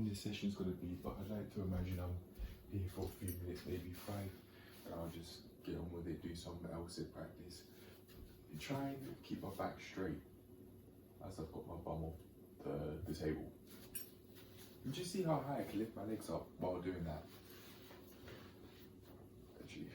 this session's gonna be, but I'd like to imagine I'm here for a few minutes, maybe 5, and I'll just get on with it, do some LSIT practice. And try and keep my back straight as I've got my bum off the table. And just see how high I can lift my legs up while doing that. Actually.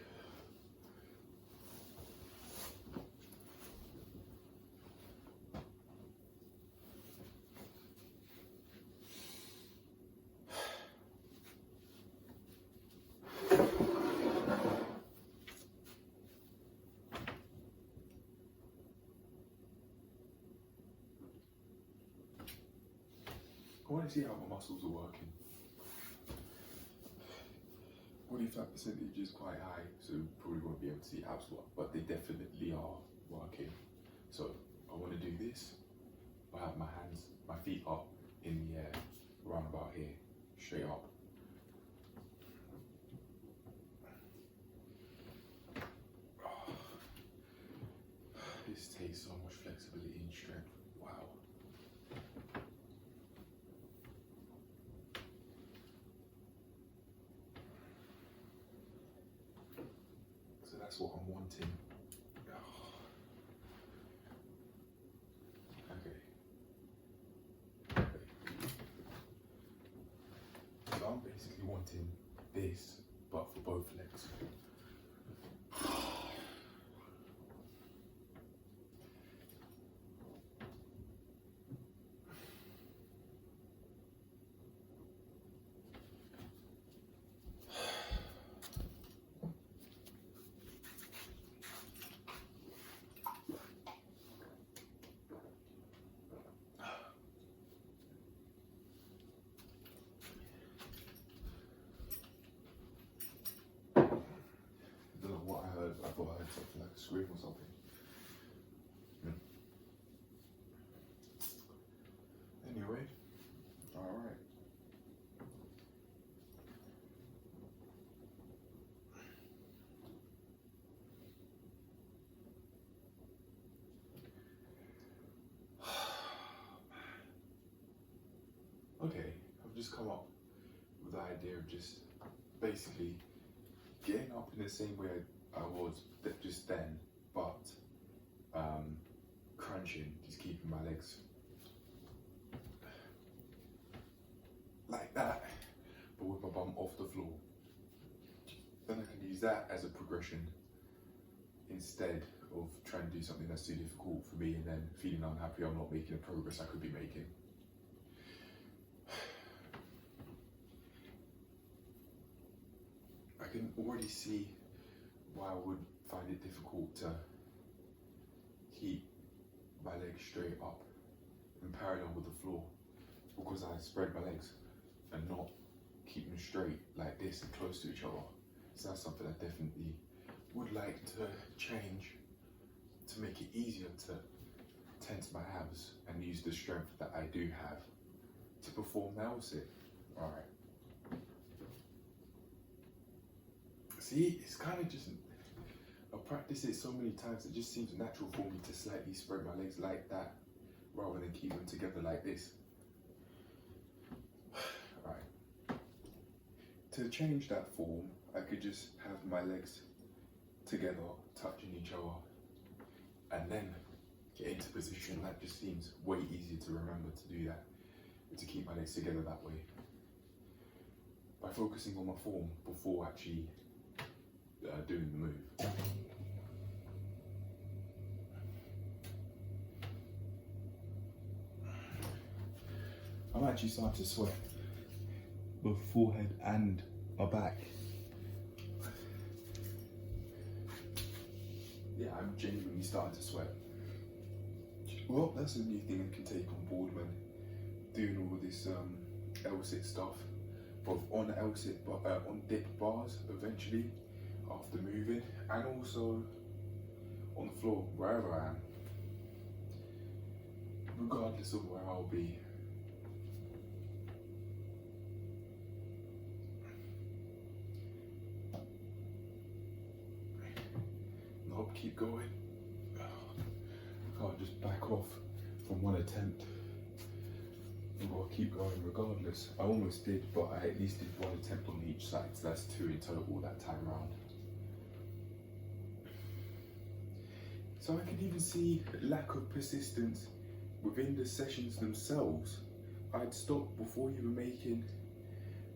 I want to see how my muscles are working. What if that percentage is quite high, so probably won't be able to see abs work, but they definitely are working. So I want to do this. I have my feet up in the air, around about here, straight up. This takes so much flexibility and strength. Wow. So that's what I'm wanting. Okay. So I'm basically wanting this, but for both legs. I thought I heard something like a scream or something. Anyway, alright. Okay, I've just come up with the idea of just basically getting up in the same way I was just then, but crunching, just keeping my legs like that, but with my bum off the floor. Then I can use that as a progression instead of trying to do something that's too difficult for me and then feeling unhappy I'm not making the progress I could be making. I can already see why I would find it difficult to keep my legs straight up in parallel with the floor, because I spread my legs and not keep them straight like this and close to each other. So that's something I definitely would like to change to make it easier to tense my abs and use the strength that I do have to perform the LSIT. Alright. See, it's kind of just, I've practiced it so many times, it just seems natural for me to slightly spread my legs like that rather than keep them together like this. Right. To change that form, I could just have my legs together, touching each other, and then get into position. That just seems way easier to remember to do that, to keep my legs together that way. By focusing on my form before actually doing the move. I'm actually starting to sweat, both forehead and my back. Yeah, I'm genuinely starting to sweat. Well, that's a new thing I can take on board when doing all this LSIT stuff, both on LSIT, on dip bars eventually, after moving, and also on the floor, wherever I am, regardless of where I'll be. Nope, keep going. I can't just back off from one attempt. I'm gonna keep going regardless. I almost did, but I at least did one attempt on each side, so that's 2 in total that time round. So I could even see lack of persistence within the sessions themselves. I'd stop before you were making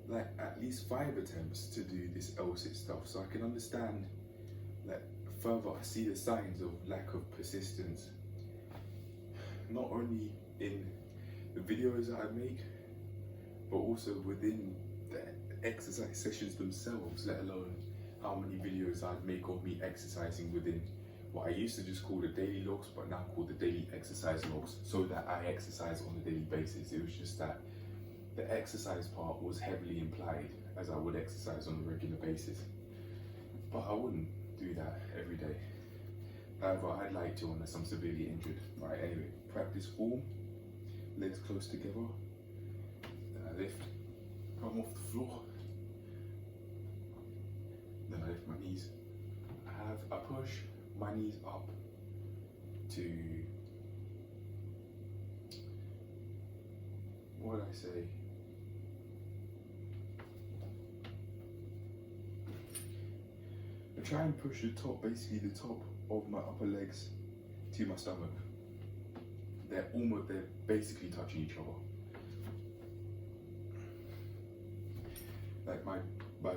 like at least 5 attempts to do this L-sit stuff, so I can understand like further. I see the signs of lack of persistence, not only in the videos that I make, but also within the exercise sessions themselves, let alone how many videos I'd make of me exercising within what I used to just call the daily logs, but now called the daily exercise logs, so that I exercise on a daily basis. It was just that the exercise part was heavily implied, as I would exercise on a regular basis. But I wouldn't do that every day. However, I'd like to unless I'm severely injured. Right, anyway, practice form, legs close together, then I lift, come off the floor, then I lift my knees. I push my knees up to, what did I say? I try and push the top, basically the top of my upper legs to my stomach. They're basically touching each other. Like my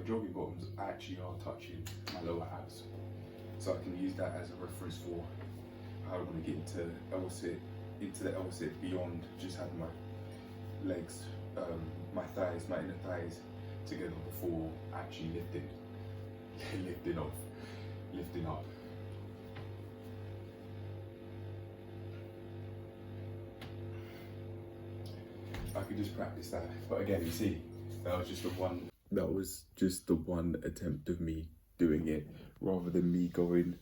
jogging bottoms actually are touching my lower abs. So I can use that as a reference for how I want to get into the L-sit beyond just having my legs, my inner thighs together before actually lifting up. I could just practice that, but again, you see, that was just the one attempt of me doing it, rather than me going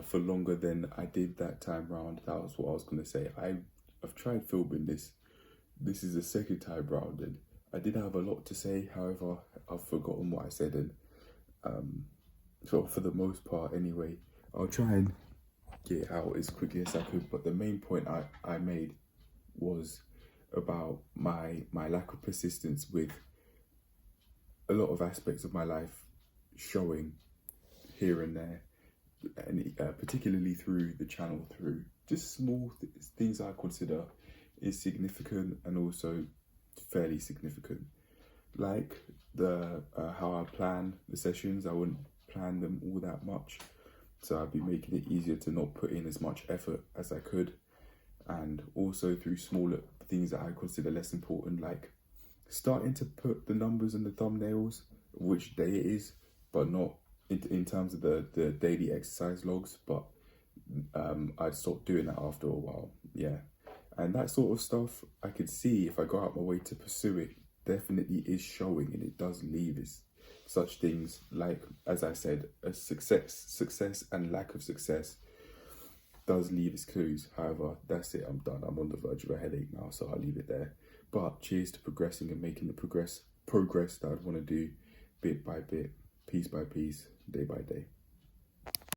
for longer than I did that time round. That was what I was gonna say. I've tried filming this. This is the second time round, and I did have a lot to say. However, I've forgotten what I said, and so for the most part, anyway, I'll try and get it out as quickly as I could. But the main point I made was about my lack of persistence with a lot of aspects of my life showing here and there, and particularly through the channel, through just small things I consider insignificant and also fairly significant, like the how I plan the sessions. I wouldn't plan them all that much, so I'd be making it easier to not put in as much effort as I could, and also through smaller things that I consider less important, like starting to put the numbers in the thumbnails, which day it is, but not in terms of the daily exercise logs, but I'd stop doing that after a while, yeah. And that sort of stuff, I could see if I go out my way to pursue it, definitely is showing, and it does leave such things like, as I said, a success and lack of success does leave its clues. However, that's it, I'm done. I'm on the verge of a headache now, so I'll leave it there. But cheers to progressing and making the progress that I'd want to do bit by bit, piece by piece, day by day.